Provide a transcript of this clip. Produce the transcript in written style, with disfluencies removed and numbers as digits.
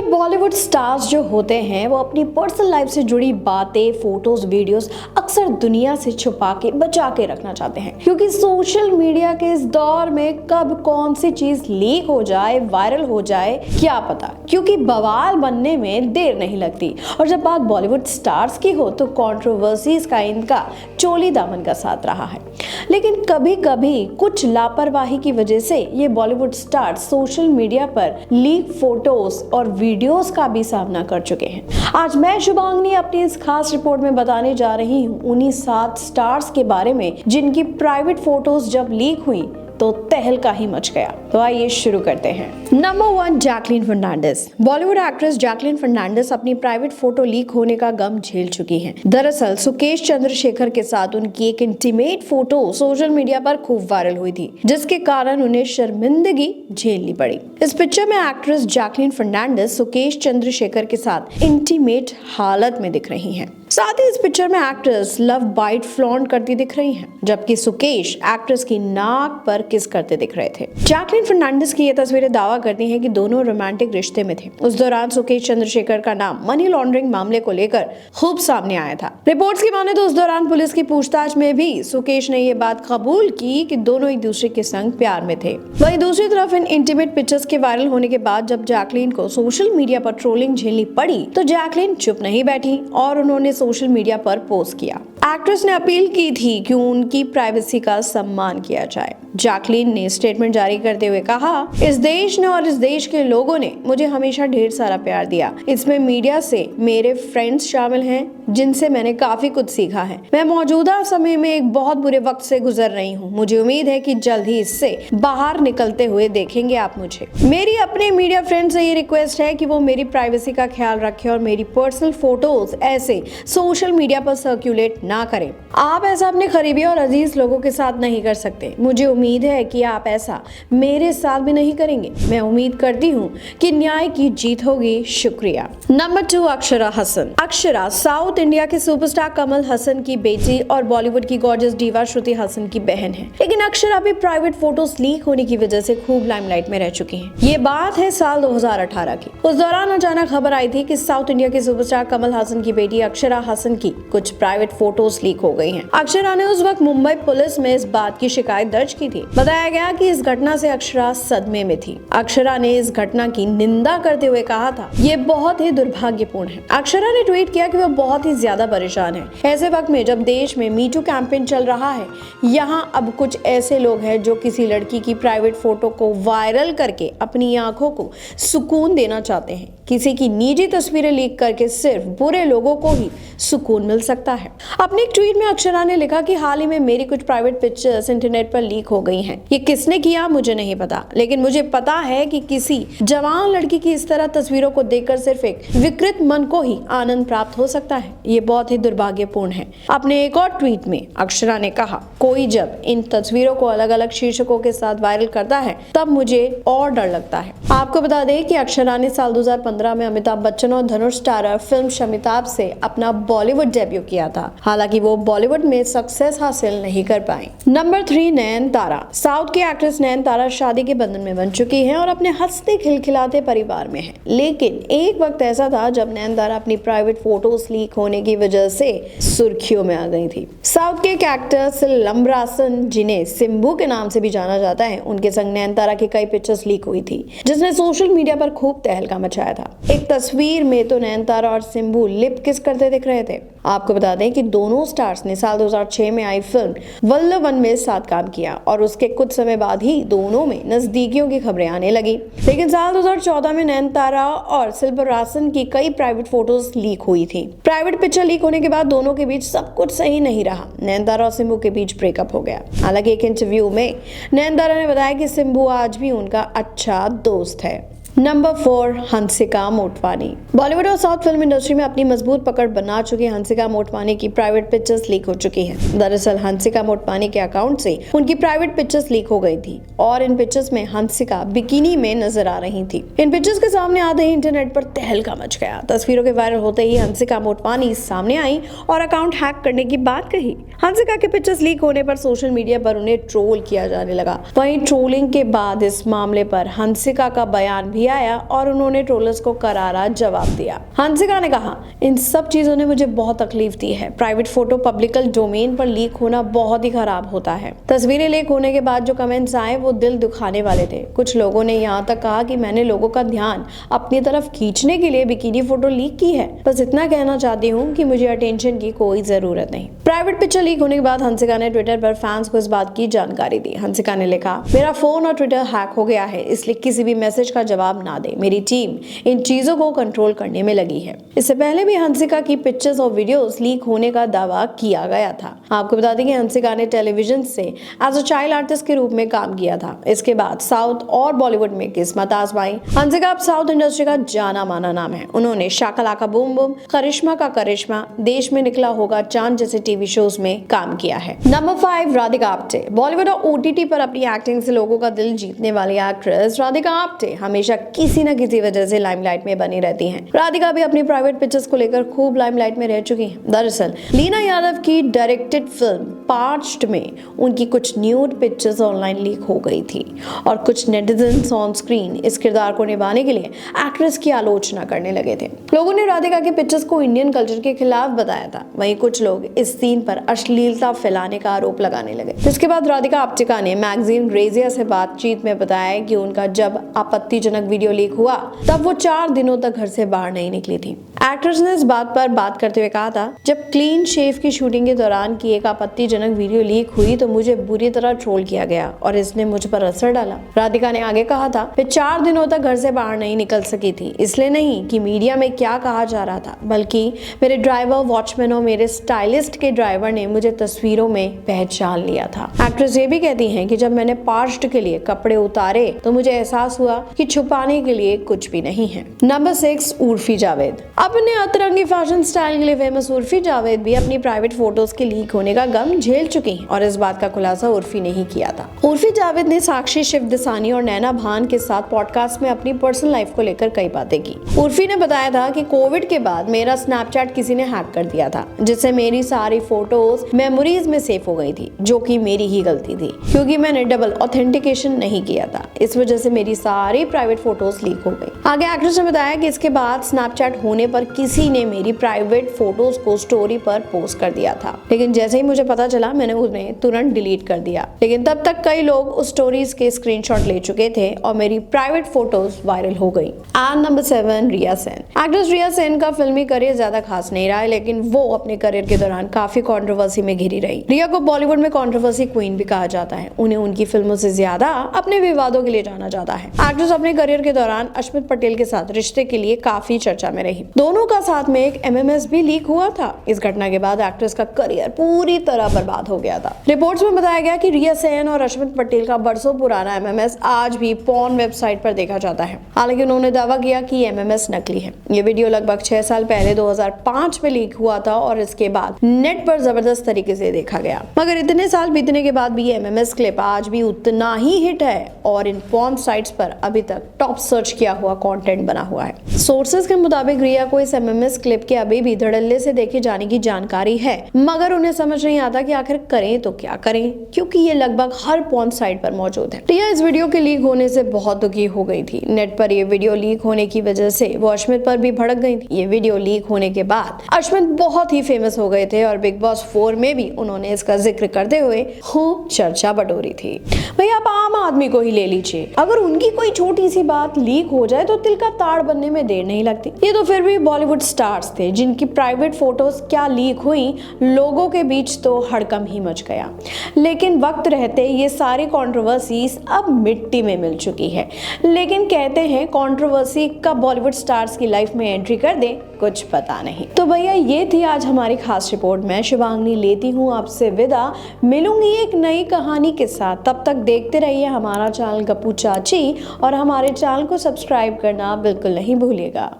देखिए, बॉलीवुड स्टार्स जो होते हैं वो अपनी पर्सनल लाइफ से जुड़ी बातें, फोटोज, वीडियोस अक्सर दुनिया से छुपा के बचा के रखना चाहते हैं, क्योंकि सोशल मीडिया के इस दौर में कब कौन सी चीज लीक हो जाए, वायरल हो जाए, क्या पता, क्योंकि बवाल बनने में देर नहीं लगती। और जब बात बॉलीवुड स्टार्स की हो तो कंट्रोवर्सीज का इनका चोली दामन का साथ रहा है। लेकिन कभी कभी कुछ लापरवाही की वजह से ये बॉलीवुड स्टार्स सोशल मीडिया पर लीक फोटोज और वीडियोस का भी सामना कर चुके हैं। आज मैं शुभांगनी अपनी इस खास रिपोर्ट में बताने जा रही हूँ उन्हीं 7 स्टार्स के बारे में जिनकी प्राइवेट फोटोज जब लीक हुई तो तहलका ही मच गया। तो आइए शुरू करते हैं। Number 1, Jacqueline Fernandez. Bollywood actress Jacqueline Fernandez अपनी प्राइवेट फोटो लीक होने का गम झेल चुकी हैं। दरअसल सुकेश चंद्रशेखर के साथ उनकी एक इंटीमेट फोटो सोशल मीडिया पर खूब वायरल हुई थी, जिसके कारण उन्हें शर्मिंदगी झेलनी पड़ी। इस पिक्चर में एक्ट्रेस जैकलीन फर्नांडिस सुकेश चंद्रशेखर के साथ इंटीमेट हालत में दिख रही हैं। साथ ही इस पिक्चर में एक्ट्रेस लव बाइट फ्लॉन्ट करती दिख रही हैं, जबकि सुकेश एक्ट्रेस की नाक पर किस करते दिख रहे थे। जैकलीन फर्नांडिस की ये तस्वीरें दावा करती हैं कि दोनों रोमांटिक रिश्ते में थे। उस दौरान सुकेश चंद्रशेखर का नाम मनी लॉन्ड्रिंग मामले को लेकर खूब सामने आया था। रिपोर्ट्स की माने तो उस दौरान पुलिस की पूछताछ में भी सुकेश ने ये बात कबूल की कि दोनों एक दूसरे के संग प्यार में थे। वहीं दूसरी तरफ इन इंटीमेट पिक्चर्स के वायरल होने के बाद जब जैकलीन को सोशल मीडिया पर ट्रोलिंग झेलनी पड़ी तो जैकलीन चुप नहीं बैठी और उन्होंने सोशल मीडिया पर पोस्ट किया। एक्ट्रेस ने अपील की थी कि उनकी प्राइवेसी का सम्मान किया जाए। जैकलीन ने स्टेटमेंट जारी करते हुए कहा, इस देश ने और इस देश के लोगों ने मुझे हमेशा ढेर सारा प्यार दिया। इसमें मीडिया से मेरे फ्रेंड्स शामिल हैं जिनसे मैंने काफी कुछ सीखा है। मैं मौजूदा समय में एक बहुत बुरे वक्त से गुजर रही हूँ। मुझे उम्मीद है कि जल्द ही इससे बाहर निकलते हुए देखेंगे आप मुझे। मेरी अपने मीडिया फ्रेंड से ये रिक्वेस्ट है कि वो मेरी प्राइवेसी का ख्याल रखें और मेरी पर्सनल फोटोज ऐसे सोशल मीडिया पर सर्कुलेट ना करें। आप ऐसा अपने करीबी और अजीज लोगों के साथ नहीं कर सकते। मुझे उम्मीद है कि आप ऐसा मेरे साथ भी नहीं करेंगे। मैं उम्मीद करती हूँ कि न्याय की जीत होगी। शुक्रिया। Number 2, Akshara Haasan. Akshara south India के सुपरस्टार कमल हसन की बेटी और बॉलीवुड की गॉर्जियस डीवा श्रुति हसन की बहन है। लेकिन अक्षरा भी प्राइवेट फोटोज लीक होने की वजह से खूब लाइमलाइट में रह चुकी हैं। ये बात है साल 2018 की। उस दौरान अचानक खबर आई थी कि साउथ इंडिया के सुपरस्टार कमल हसन की बेटी अक्षरा हसन की कुछ प्राइवेट फोटोज लीक हो गई हैं। अक्षरा ने उस वक्त मुंबई पुलिस में इस बात की शिकायत दर्ज की थी। बताया गया कि इस घटना से अक्षरा सदमे में थी। अक्षरा ने इस घटना की निंदा करते हुए कहा था, ये बहुत ही दुर्भाग्यपूर्ण है। अक्षरा ने ट्वीट किया कि वो बहुत ही ज्यादा परेशान है। ऐसे वक्त में जब देश में मी टू कैंपेन चल रहा है, यहाँ अब कुछ ऐसे लोग हैं जो किसी लड़की की प्राइवेट फोटो को वायरल करके अपनी आंखों को सुकून देना चाहते हैं। किसी की निजी तस्वीरें लीक करके सिर्फ बुरे लोगों को ही सुकून मिल सकता है। अपने एक ट्वीट में अक्षरा ने लिखा कि हाल ही में मेरी कुछ प्राइवेट पिक्चर्स इंटरनेट पर लीक हो गई हैं। ये किसने किया मुझे नहीं पता, लेकिन मुझे पता है कि किसी जवान लड़की की इस तरह तस्वीरों को देखकर सिर्फ एक विकृत मन को ही आनंद प्राप्त हो सकता है। ये बहुत ही दुर्भाग्यपूर्ण है। अपने एक और ट्वीट में अक्षरा ने कहा, कोई जब इन तस्वीरों को अलग अलग शीर्षकों के साथ वायरल करता है तब मुझे और डर लगता है। आपको बता दें कि अक्षरा ने साल 2015 में अमिताभ बच्चन और धनुष स्टारर फिल्म शमिताभ से अपना बॉलीवुड डेब्यू किया था। हालांकि वो बॉलीवुड में सक्सेस हासिल नहीं कर पाई। नंबर 3, नयनतारा। साउथ की एक्ट्रेस नयनतारा शादी के बंधन में बन चुकी हैं और अपने हंसते खिलखिलाते परिवार में है। लेकिन एक वक्त ऐसा था जब नयनतारा अपनी प्राइवेट फोटोज लीक होने की वजह से सुर्खियों में आ गई थी। साउथ के एक एक्टर सिलंबरासन, जिन्हें सिंबू के नाम से भी जाना जाता है, उनके संग नयनतारा की कई पिक्चर्स लीक हुई थी, जिसने सोशल मीडिया पर खूब तहलका मचाया था। एक तस्वीर में तो नयनतारा और सिंबू लिप किस करते दिख रहे थे। आपको बता दें कि दोनों स्टार्स ने साल 2006 में आई फिल्म वल्लवन में साथ काम किया और उसके कुछ समय बाद ही दोनों में नजदीकियों की खबरें आने लगी। लेकिन साल 2014 में नयनतारा और सिलंबरासन की कई प्राइवेट फोटोज लीक हुई थी। प्राइवेट पिक्चर लीक होने के बाद दोनों के बीच सब कुछ सही नहीं रहा। नयनतारा और सिंबू के बीच ब्रेकअप हो गया। हालांकि एक इंटरव्यू में नयनतारा ने बताया कि सिंबू आज भी उनका अच्छा दोस्त है। नंबर 4, हंसिका मोटवानी। बॉलीवुड और साउथ फिल्म इंडस्ट्री में अपनी मजबूत पकड़ बना चुकी हंसिका मोटवानी की प्राइवेट पिक्चर्स लीक हो चुकी हैं। दरअसल हंसिका मोटवानी के अकाउंट से उनकी प्राइवेट पिक्चर्स लीक हो गई थी और इन पिक्चर्स में हंसिका बिकिनी में नजर आ रही थी। इन पिक्चर्स के सामने आते ही इंटरनेट पर तहलका मच गया। तस्वीरों के वायरल होते ही हंसिका मोटवानी सामने आई और अकाउंट हैक करने की बात कही। हंसिका के पिक्चर्स लीक होने पर सोशल मीडिया पर उन्हें ट्रोल किया जाने लगा। वहीं ट्रोलिंग के बाद इस मामले पर हंसिका का बयान भी आया और उन्होंने ट्रोलर्स को करारा जवाब दिया। हंसिका ने कहा, इन सब चीजों ने मुझे बहुत तकलीफ दी है। प्राइवेट फोटो पब्लिकल डोमेन पर लीक होना बहुत ही खराब होता है। तस्वीरें लीक होने के बाद जो कमेंट्स आए वो दिल दुखाने वाले थे। कुछ लोगों ने यहाँ तक कहा कि मैंने लोगों का ध्यान अपनी तरफ खींचने के लिए बिकिनी फोटो लीक की है। बस इतना कहना चाहती हूँ कि मुझे अटेंशन की कोई जरूरत नहीं। प्राइवेट पिक्चर लीक होने के बाद हंसिका ने ट्विटर पर फैंस को इस बात की जानकारी दी। हंसिका ने लिखा, मेरा फोन और ट्विटर हैक हो गया है, इसलिए किसी भी मैसेज का जवाब ना दे। मेरी टीम इन चीजों को कंट्रोल करने में लगी है। इससे पहले भी हंसिका की पिक्चर्स और वीडियोस लीक होने का दावा किया गया था। आपको बता दें कि हंसिका ने टेलीविजन से एज अ चाइल्ड आर्टिस्ट के रूप में काम किया था। इसके बाद साउथ और बॉलीवुड में किस्मत आजमाई। हंसिका अब साउथ इंडस्ट्री का जाना माना नाम है। उन्होंने शाका लाका बूम बूम, करिश्मा का करिश्मा, देश में निकला होगा चांद जैसे टीवी शोज में काम किया है। नंबर 5, राधिका आप्टे। बॉलीवुड और ओटीटी पर अपनी एक्टिंग से लोगों का दिल जीतने वाली एक्ट्रेस राधिका आप्टे हमेशा किसी न किसी वजह से लाइमलाइट में बनी रहती हैं। राधिका भी अपनी प्राइवेट पिक्चर्स को लेकर खूब लाइमलाइट में रह चुकी हैं। दरअसल लीना यादव की डायरेक्टेड फिल्म पार्च्ड में उनकी कुछ न्यूड पिक्चर्स ऑनलाइन लीक हो गई थी और कुछ नेटिजन्स ऑन स्क्रीन इस किरदार को निभाने के लिए एक्ट्रेस की आलोचना करने लगे थे। लोगों ने राधिका की पिक्चर्स को इंडियन कल्चर के खिलाफ बताया था। वहीं कुछ लोग इस सीन पर अश्लीलता फैलाने का आरोप लगाने लगे। इसके बाद राधिका आप्टे ने मैगजीन रेजिया से बातचीत में बताया कि उनका जब आपत्तिजनक वीडियो लीक हुआ तब वो 4 दिनों तक घर से बाहर नहीं निकली थी। एक्ट्रेस ने इस बात पर बात करते हुए कहा था, जब क्लीन शेव की शूटिंग के दौरान की एक आपत्तिजनक वीडियो लीक हुई तो मुझे बुरी तरह ट्रोल किया गया और इसने मुझ पर असर डाला। राधिका ने आगे कहा था, मैं 4 दिनों तक घर से बाहर नहीं निकल सकी थी, इसलिए नहीं कि मीडिया में क्या कहा जा रहा था, बल्कि मेरे ड्राइवर, वॉचमैन और मेरे स्टाइलिस्ट के ड्राइवर ने मुझे तस्वीरों में पहचान लिया था। एक्ट्रेस ये भी कहती हैं कि जब मैंने पार्च्ड के लिए कपड़े उतारे तो मुझे एहसास हुआ कि छुपाने के लिए कुछ भी नहीं है। नंबर 6, उर्फी जावेद। अपने अतरंगी फैशन स्टाइल के लिए फेमस उर्फी जावेद भी अपनी प्राइवेट फोटोज के लीक होने का गम झेल चुकी हैं और इस बात का खुलासा उर्फी ने ही किया था। उर्फी जावेद ने साक्षी शिवदसानी और नैना भान के साथ पॉडकास्ट में अपनी पर्सनल लाइफ को लेकर कई बातें की। उर्फी ने बताया था कि कोविड के बाद मेरा स्नैपचैट किसी ने हैक कर दिया था, जिससे मेरी सारी फोटोज मेमोरीज में सेव हो गई थी, जो कि मेरी ही गलती थी क्योंकि मैंने डबल ऑथेंटिकेशन नहीं किया था। इस वजह से मेरी सारी प्राइवेट फोटोज लीक हो गई। आगे एक्ट्रेस ने बताया कि इसके बाद स्नैपचैट होने पर किसी ने मेरी प्राइवेट फोटोज को स्टोरी पर पोस्ट कर दिया था, लेकिन जैसे ही मुझे पता चला मैंने उन्हें तुरंत डिलीट कर दिया। लेकिन तब तक कई लोग उस स्टोरीज के स्क्रीनशॉट ले चुके थे और मेरी प्राइवेट फोटोज वायरल हो गई। And number 7, Riya Sen. Actress Riya Sen का फिल्मी करियर ज्यादा खास नहीं रहा है, लेकिन वो अपने करियर के दौरान काफी कंट्रोवर्सी में घिरी रही। रिया को बॉलीवुड में कंट्रोवर्सी क्वीन भी कहा जाता है। उन्हें उनकी फिल्मों से ज्यादा अपने विवादों के लिए जाना जाता है। एक्ट्रेस अपने करियर के दौरान अश्मित पटेल के साथ रिश्ते के लिए काफी चर्चा में रही। दोनों का साथ में एक MMS भी लीक हुआ था। इस घटना के बाद एक्ट्रेस का करियर पूरी तरह बर्बाद हो गया था। रिपोर्ट्स में बताया गया कि रिया सेन और अश्मित पटेल का बरसों पुराना MMS आज भी पॉर्न वेबसाइट पर देखा जाता है। हालांकि उन्होंने दावा किया कि MMS नकली है। ये वीडियो लगभग 6 साल पहले 2005 में लीक हुआ था और इसके बाद नेट पर जबरदस्त तरीके से देखा गया। मगर इतने साल बीतने के बाद भी ये MMS क्लिप आज भी उतना ही हिट है और इन पॉर्न साइट्स पर अभी तक टॉप सर्च किया हुआ कंटेंट बना हुआ है। सोर्सेज के मुताबिक रिया को इस MMS क्लिप के अभी भी धड़ल्ले से देखे जाने की जानकारी है, मगर उन्हें समझ नहीं आता कि आखिर करें तो क्या करें, क्योंकि ये लगभग हर पॉर्न साइट पर मौजूद है। रिया इस वीडियो के लीक होने से बहुत दुखी हो गई थी। नेट पर ये वीडियो लीक होने की वजह से वो अश्मित पर भी भड़क गई थी। ये वीडियो लीक होने के बाद अश्मित बहुत ही फेमस हो गए थे और बिग बॉस 4 में भी उन्होंने इसका जिक्र करते हुए खूब चर्चा बटोरी थी। भैया आप आम आदमी को ही ले लीजिए, अगर उनकी कोई छोटी सी बात लीक हो जाए तो तिल का ताड़ बनने में देर नहीं लगती। ये तो फिर भी बॉलीवुड स्टार्स थे जिनकी प्राइवेट फोटोज क्या लीक हुई, लोगों के बीच तो हड़कंप ही मच गया। लेकिन वक्त रहते ये सारी कंट्रोवर्सीज अब मिट्टी में मिल चुकी है। लेकिन कहते हैं कंट्रोवर्सी कब बॉलीवुड स्टार्स की लाइफ में एंट्री कर दे कुछ पता नहीं। तो भैया ये थी आज हमारी खास रिपोर्ट। मैं शिवांगी लेती हूँ आपसे विदा, मिलूंगी एक नई कहानी के साथ। तब तक देखते रहिए हमारा चैनल गप्पू चाची और हमारे चैनल को सब्सक्राइब करना बिल्कुल नहीं भूलिएगा।